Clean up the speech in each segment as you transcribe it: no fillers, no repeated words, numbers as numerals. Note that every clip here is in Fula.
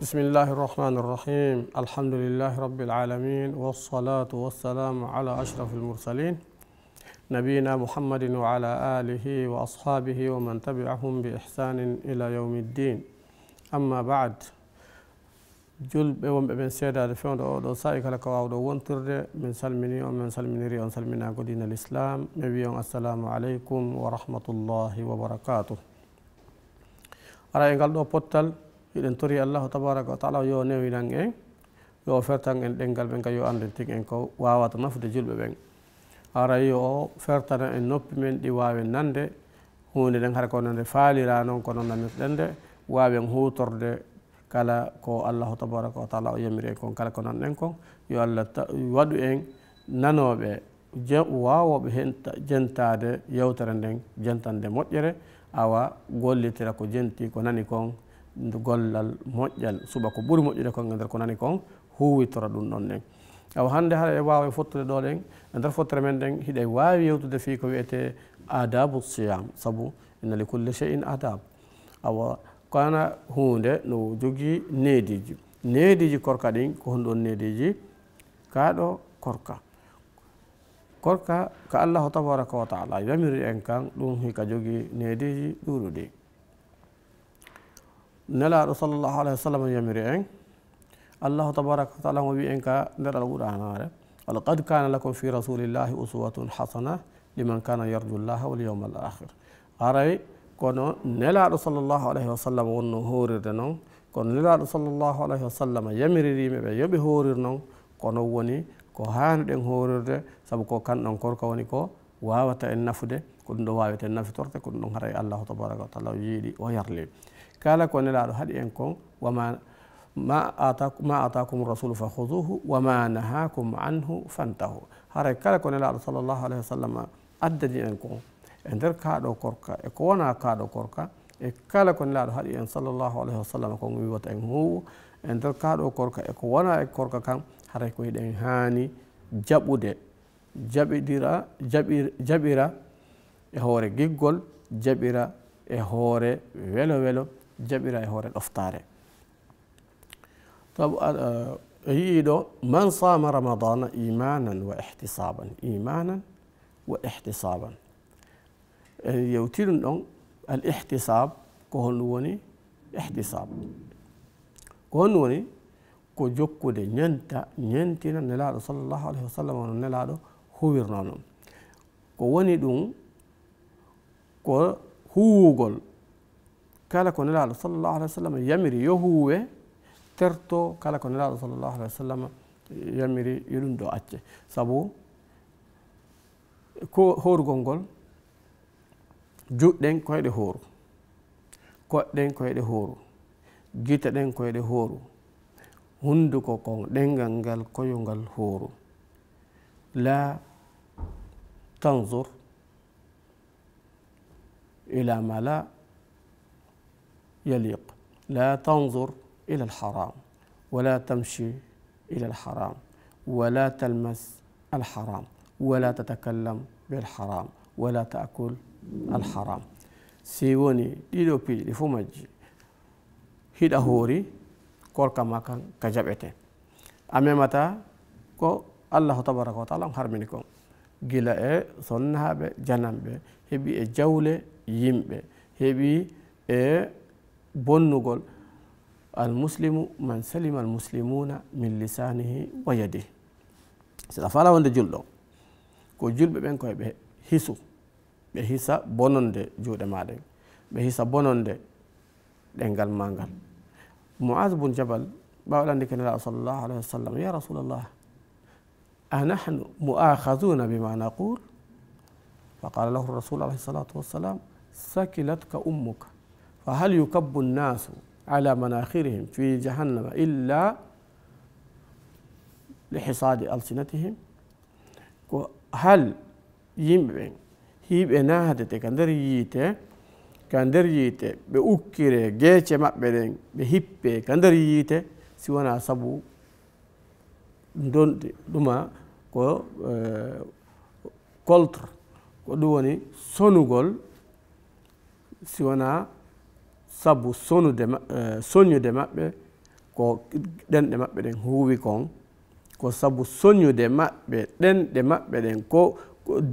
بسم الله الرحمن الرحيم الحمد لله رب العالمين والصلاة والسلام على أشرف المرسلين نبينا محمد وعلى آله وأصحابه ومن تبعهم بإحسان إلى يوم الدين أما بعد جل بمن سيدا رفيون دو سائك لك وعودو وانتر من سلمني ومن سلمني ومن سلمنا قدين الإسلام نبيون السلام عليكم ورحمة الله وبركاته أرى إن قلدو بطل إذن تري الله تبارك وتعالى يو نيوي لنغي يو فرتان إن دنگل بنك يو أندن تيك إنكو واوات نفد جلب بنك أرى يو فرتان إن نوب من دي واوي نند هون دن هركو نند فالي رانون كونو نمت دند واوي هو ترد kala ko Allah tabaraka wa taala yamire kon kala ko nan en kon yo Allah wadu en nanobe wawobe hen jentade yewtere nden jentande moƴƴere awa gollitira ko jenti ko nani kon gollal moƴƴal suba ko ɓuri moƴƴude kon e nder ko nani kon huwitora ɗum ɗon nden awa hande hara e wawa fottude ɗo ɗen e nder fottere men ɗen hiɗe wawi yewtude fi ko wiyete adabu siyam sabu inna li kulli shay'in adab awa kana hunde no jogi neediji korka ɗin ko honɗon neediji kaɗo korka ka allahu tabaraka wa taala yamiri en kan ɗum hika jogi neediji ɗuɗuɗi nelaɗo sallllahu alayhi wa sallam yamiri en allahu tabaraka wa taala mo wi en ka nder alqur'anare walaqad kana lakum fi rasulillahi uswatun hasana liman kana yarju llaha wal yawma al akhir aray kono nelaɗo sallllahu alayhi wa sallam wonno horirde noon kono nelaɗo sallllahu alayhi wa sallam yamiririɓe ɓe yoɓe horir noon kono woni ko hanuɗen horirde saabu ko kanɗon korka woni ko wawata en nafude ko ɗum ɗo wawete nafitorte ko ɗum ɗon haray allahu tabaraka wa taala yiiɗi o yarli kala ko nelaɗo haaɗi en kon ma atakum rasulu fa huduhu wama nahakum anhu fantahu haray kala ko nelaɗo sallllahu alayhi wa sallam addani en kon e nder kaɗo korka e ko wona kaɗo korka e kala ko nelaɗo haaɗi en sallllahu alayhi wa sallam kon wiwata en huwo e nder kaɗo korka e ko wona e korka kam haray ko yiɗen hani jaɓude jaɓira e hoore giggol jaɓira e hoore welo jaɓira e hoore ɗoftare sabu e yiiɗo man sama ramadana imanan wa ihtisaban en yewtiɗum ɗon al ihtisab ko honɗum woni ihtisab ko honɗum woni ko jokkude ñentina nelaɗo sallllahu alayhi wa sallam ono nelaɗo huwirno noon ko woni ɗum ko huwugol kala ko nelaɗo sallllahu alayhi wa sallam yamiri yo huwe terto kala ko nelaɗo sallllahu alayhi wa sallam yamiri yo ɗum ɗo acce sabu ko horugol ngol juɗɗen koyɗe hooru koɗɗen koyɗe hooru gite ɗen koyɗe hooru hunduko kon ɗengal ngal koyongal hooru la tanzur ila ma la yaliq la tanzur ila alharam wala tamshi ila alharam wala talmas alharam wala tatakallam bilharam wala taakul alharam si woni ɗiɗo piiɗi fo majji hiɗa hoori korka ma kan ka jaɓete a memata ko allahu tabaraka wa taala on harmini kon gila e sonnaɓe jananɓe heeɓi e jawle yimɓe heeɓi e bonnugol almuslimu man salima almuslimuna min lisanihi wa yadihi saɗa fala wonde julɗo ko julɓe ɓen koye ɓe hisu ɓe hisa bononde juuɗe maɗen ɓe hisa bononde ɗengal ma ngal muaz bun jabal ɓawɗandi kenelaɗo sallllahu alayhi wa sallam ya rasulallah anahnu muakhaduna bima naqul faqala lahu rasul alayhi salatu wassalam sakilatka ummuka fahal yukabbu nnasu ala manakhirihim fi jahannama illa lihisadi alsinatihim ko hal yimɓe ɓen hiɓe naadete ka nder yiite ɓe ukkire geece maɓɓe ɗen ɓe hippe ka nder yiite si wona sabu donɗe ɗuma ko coltre ko ɗum woni sonugol si wona sabu soñude maɓɓe ko ɗenɗe maɓɓe ɗen huuwi kon ko sabu soñude maɓɓe ɗenɗe maɓɓe ɗen ko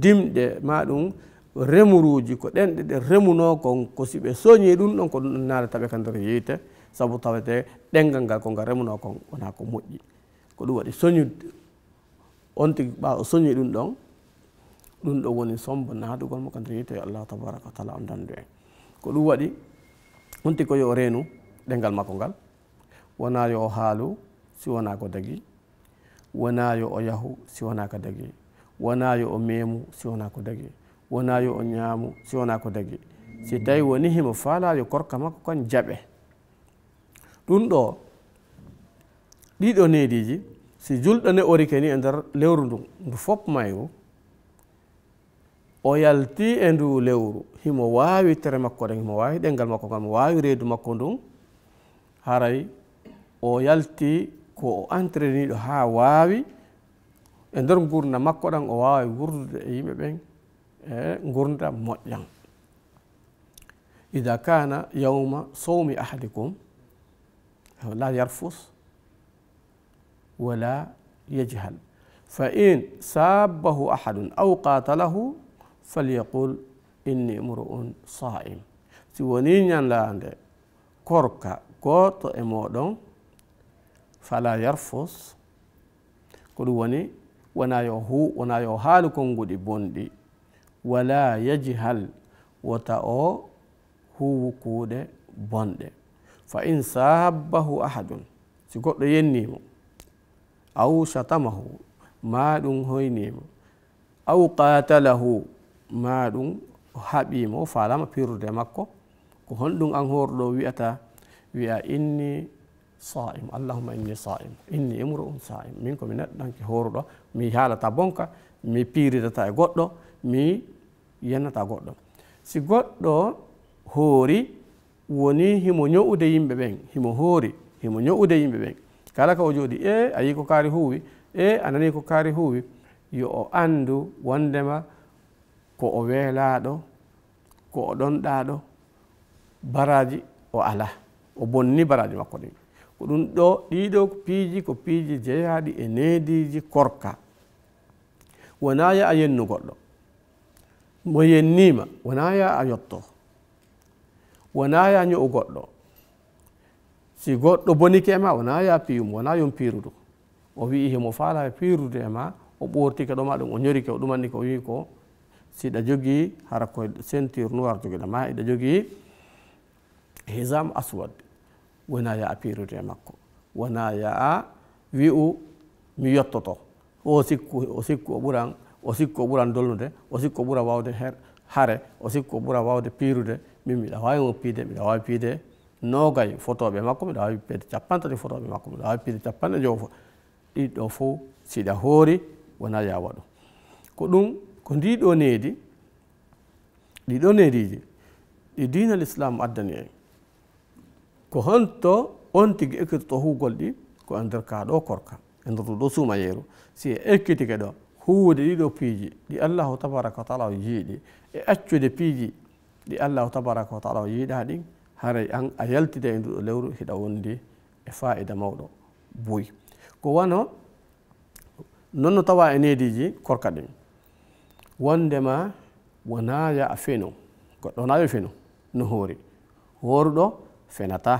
dimɗe ma ɗum remuruji ko ɗenɗe ɗe remuno kon ko si ɓe soñi ɗum ɗon ko ɗum ɗon naadata ɓe ka nder yiite sabu tawete ɗengal ngal ko ngal remuno kon wona ko moƴƴi ko ɗum waɗi soñude on tigi ɓaawa soñi ɗum ɗon woni sombo naadugol mo ka nder yiite yo allahu tabaraka wa taala on dandu en ko ɗum waɗi on tigi ko yo reenu ɗengal makko ngal wona yo o haalu si wona ko dagi wona yo o yahu si wona ko dagi wona yo o meemu si wona ko dagi wona yo o ñaamu si wona ko dagi si tawi woni himo faala yo korka makko kon jaɓe ɗum ɗo ɗiɗo neediji si julɗo ne orike ni e nder lewru ndun ndu fof mayru o yalti e ndu lewru himo waawi tere makko ɗen himo waawi ɗengal makko ngal mo waawi reedu makko ndun haray o yalti ko o entrainiɗo haa waawi e nder gurna makko ɗan o waawi wurdude e yimɓe ɓen e gurda moƴƴan ida kana yawma sawmi ahadikum la yarfus wala yajhal fa in sabbahu ahadun aw qatalahu falyaqul inni imru'un sa'im si woni ñanlande korka goto e moɗon fala yarfus ko ɗum woni wona yo haalu konguɗi bonɗi wala yajhal wota o huwu kuuɗe bonɗe fa in sabbahu ahadun si goɗɗo yennimo aw shatamahu ma ɗum hoynimo aw qatalahu ma ɗum haɓimo o falama pirude makko ko honɗum an horɗo wi'ata wi'a inni sa'im allahumma inni sa'im inni imru'un sa'im min ko mi neɗɗanke horuɗo mi haalata bonka mi piiridata e goɗɗo mi yennata goɗɗo si goɗɗo hoori woni himo ño'ude yimɓe ɓen himo hoori himo ño'ude yimɓe ɓen kala ka o jooɗi a yi ko kaari huuwi a nani ko kaari huuwi yo o andu wondema ko o weelaaɗo ko o ɗonɗaaɗo baraji o ala o bonni baraji makko ɗin ko ɗum ɗo ɗiɗo piiji ko piiji jeeyaaɗi e neediji korka wona ya a yennu goɗɗo mo yennima wona ya a yotto wona ya ño'u goɗɗo si goɗɗo bonike e ma wona ya piyum wona yon piirudu o wi'i himo faala e piirude e ma o ɓortike ɗo ma ɗum o ñorike o ɗumanni ko wi ko siɗa jogii hara koye ceinture noir jogiɗa ma iɗa jogii hisam aswad wona ya a piirude e makko wona ya a wi'u mi yottoto o sikku o ɓuran dolnude o sikku o ɓura wawde hare o sikku o ɓura wawde piirude min miɗa wawi mo piide miɗa wawi piide nogay photoɓe makko miɗa wawi piide 50 photoɓe makko miɗa wawi piide 50 ɗiɗo fof siɗa hoori wona ya waɗu ko ɗum ko ndiɗo needi ɗiɗo neediji ɗi diinal islam addani en ko honto on tigi ekkitoto huugol ɗi ko e nder ka ɗo korka e nder ɗo suuma yeeru si e ekkitike ɗo huwude ɗiɗo piiji ɗi allahu tabaraka wa taala o yiiɗi e accude piiji ɗi allahu tabaraka wa taala o yiiɗa ɗin haray an a yaltide e nduɗo lewru hiɗa wondi e fa'ida mawɗo buy ko wano non no tawa e neediji korka ɗin wondema wona ya a feno goɗɗo wona yo feno no hoori horuɗo fenata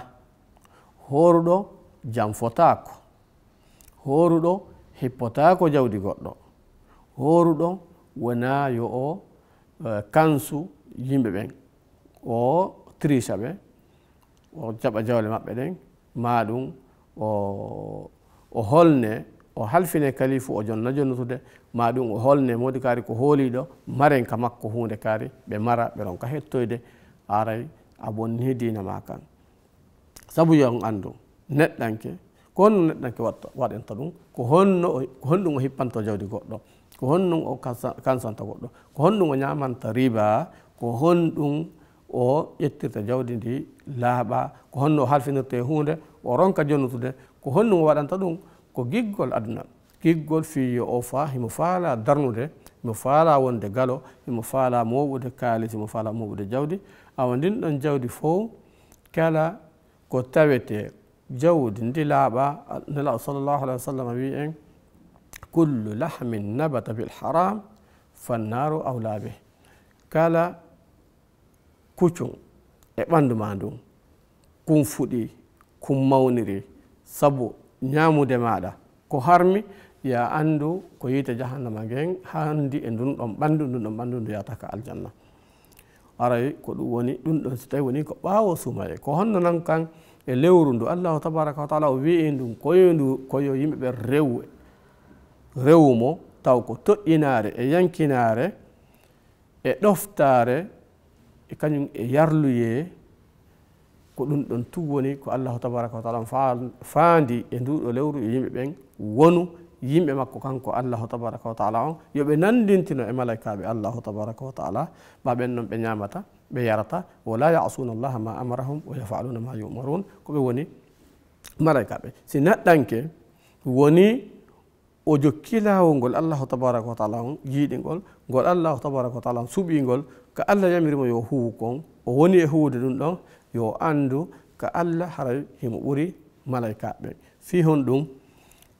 horuɗo jam fotako horuɗo hippotako jawdi goɗɗo horuɗo wona yo o kansu yimɓe ɓen o tricha ɓe o jaɓa jawle maɓɓe ɗen ma ɗum o holne o halfine kalifu o jonna jonnutude ma ɗum o holne modi kaari ko hooliɗo maren ka makko hunde kaari ɓe mara ɓe ronka hettoyde aray a bonni diina ma kan sabu yon andu neɗɗanke ko honno neɗɗanke waɗenta ɗum ko honɗum o hippanto jawdi goɗɗo ko honɗum o kansanta goɗɗo ko honɗum o ñamanta riba ko honɗum o ƴettirta jawdi ndi laaɓa ko honno o halfinirte hunde o ronka jonnutude ko honɗum o waɗanta ɗum ko giggol aduna giggol fiyo o fa himo faala darnude himo faala wonde galo himo faala moɓude kaalis himo faala moɓude jawdi awa ndin ɗon jawdi fof kala ko tawete jawdi ndi laaɓa nelaɗo sallllahu alayhi wa sallam wi en kullu lahmin nabata bil haram fannaru awla bih. Kala kuccum e ɓandu ma ndun kum fuɗi kum mawniri sabu ñamude maɗa ko harmi ya andu ko yite jahannama ngen handi e ndun ɗon ɓandu ndu yata ka aljanna. Aray ko ɗum woni ɗum ɗon so tawi woni ko ɓaawo sumaye ko honno nan kan e lewru ndu allahu tabaraka wa taala o wi ndum koyo yimɓeɓe rewmo taw ko toƴƴinare e yankinare e ɗoftare e kañum e yarluye ko ɗum ɗon tug woni ko allahu tabaraka wa taala faandi e nduɗo lewru e yimɓe ɓen wonu yimɓe makko kanko allahu tabaraka wa taala on yoɓe nandintino e malaikaɓe allahu tabaraka wa taala ma ɓen noon ɓe ñamata ɓe yarata wala yasuna allaha ma amarahum wa yafaluna ma yumarun ko ɓe woni malaikaɓe. Si neɗɗanke woni o jokki lawol ngol allahu tabaraka wa taala on yiiɗingol ngol allahu tabaraka wa taala on suɓingol ko allah yamirimo yo huwu kon o woni e huwude ɗum ɗon yo andu ko allah haray himo ɓuri malaikaɓe fi hon ɗum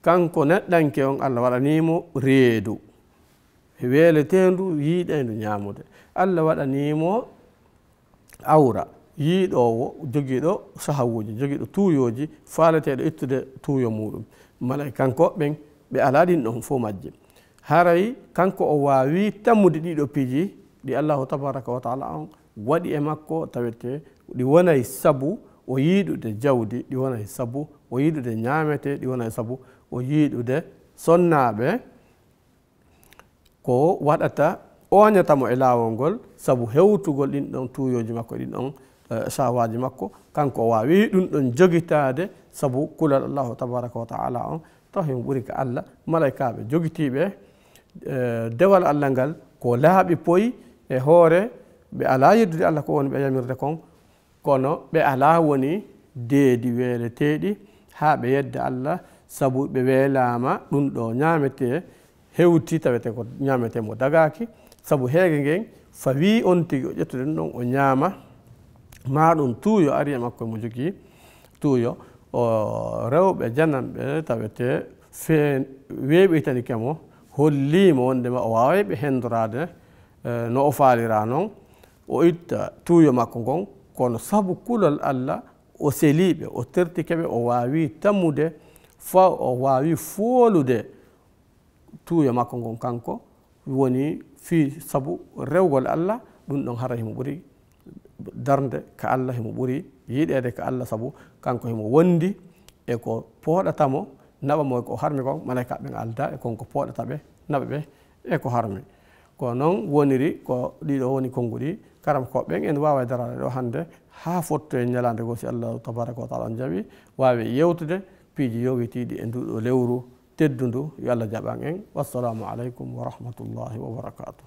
kanko neɗɗanke on allah waɗanimo reedu weeletendu yiiɗendu ñamude. Allah waɗanimo awra yiiɗowo jogiiɗo sahawuji jogiiɗo tuuyoji faaleteɗo ittude tuuyo muɗum. Malaika kanko ɓen ɓe ala ɗin ɗon fof majje. Haray kanko o wawi tammude ɗiɗo piiji ɗi allahu tabaraka wa taala on waɗi e makko tawete ɗi wonay sabu o yiiɗude jawdi, ɗi wonay sabu o yiiɗude ñamete, ɗi wonay sabu o yiiɗude sonnaɓe ko waɗata oñatamo e laawol ngol sabu hewtugol ɗin ɗon tuuyoji makko ɗin ɗon sawaji makko. Kanko o wawi ɗum ɗon jogitade sabu kulal allahu tabaraka wa taala on taw himo ɓuri ko allah. Malaikaɓe jogitiɓe dewal allah ngal ko laaɓi poyi e hoore ɓe ala yeddude allah ko woni ɓe yamirde kon kono ɓe ala woni deedi weeleteɗi ha ɓe yedda allah sabu ɓe weelama ɗum ɗo ñamete hewti tawete ko ñamete mo dagaki sabu heege ngen fawi on tigi o ƴettude ɗum ɗon o ñaama ma ɗum tuuyo ari e makko mo jogii tuuyo o rewɓe jananɓe tawete weeɓitanike mo hollimo wondema o wawayɓe hendorade no o faalira noon o itta tuuyo makko ngon kono sabu kulol allah o seliɓe o tertikeɓe o wawi tammude fa o wawi foolude tuuyo makko ngon kanko woni fi sabu rewgol allah ɗum ɗon hara himo ɓuri darde ka allah himo ɓuri yiɗede ka allah sabu kanko himo wondi e ko pooɗatamo naɓa mo ko harmi kon malaika ɓen alda e konko pooɗataɓe naɓa ɓe e ko harmi ko noon woniri ko ɗiɗo woni konnguɗi karam ko ɓen en wawa darade ɗo hande ha fotto e ñalande goo si allahu tabaraka wa taala on jaɓi wawi yewtude piiji yowitiɗi e nduɗo lewru teddundu yo allah jaɓan en. Wassalamu aleykum wa rahmatullahi wa barakatuh.